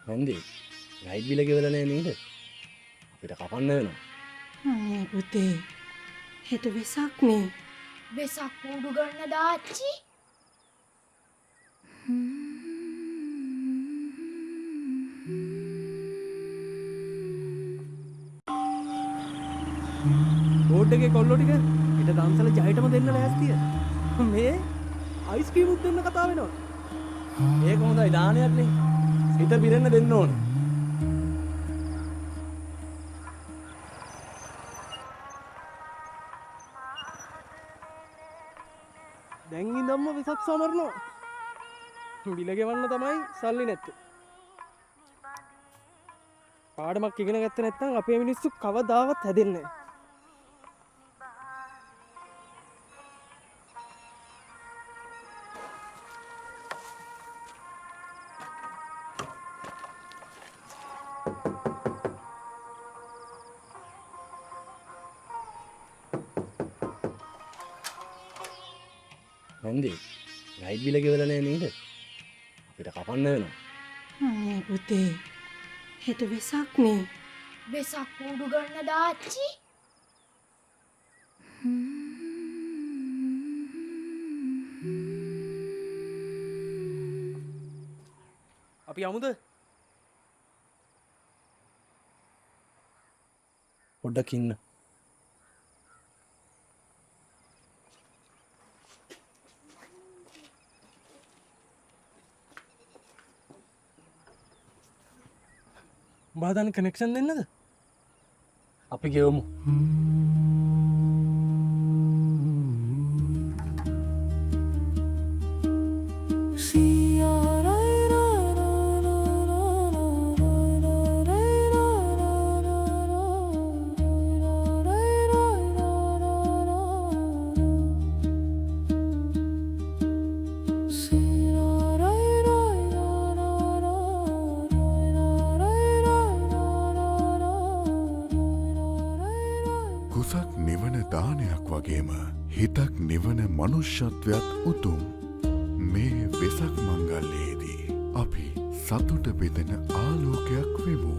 නැන්දේ light බිල ගෙවලා නැහැ නේද? අපිට කපන්න වෙනවා. අනේ පුතේ හෙට වෙසක් නේ. වෙසක් කූඩු ගන්න දාච්චි. බෝඩ් එකේ කොල්ලෝ ටික ඊට දන්සල ජයටම දෙන්න ලෑස්තිය. මේ අයිස්ක්‍රීම් උත් දෙන්න කතා වෙනවා. ඒක හොඳයි දානයක් නේ. හිත පිරෙන්න දෙන්න ඕන. දැන් ඉඳන්ම වෙසක් සමරනවා. බිල ගෙවන්න තමයි සල්ලි නැත්තේ. පාඩමක් ඉගෙන ගත්තේ නැත්නම් අපේ මිනිස්සු කවදාවත් හැදෙන්නේ නැහැ. නැන්දේ ලයිට් බිල ගෙවලා නැහැ නේද? අපිට කපන්න වෙනවා. අනේ පුතේ හෙට වෙසක් නේ. වෙසක් කූඩු ගන්න දාච්චි. අපි යමුද? පොඩ්ඩක් ඉන්න. බාදාන කනෙක්ෂන් දෙන්නද? අපි ගෙවමු. කුසක් නිවන දානයක් වගේම හිතක් නිවන මනුෂ්‍යත්වයක් උතුම්. මේ වෙසක් මංගල්‍යයේදී අපි සතුට බෙදෙන ආලෝකයක් වෙමු.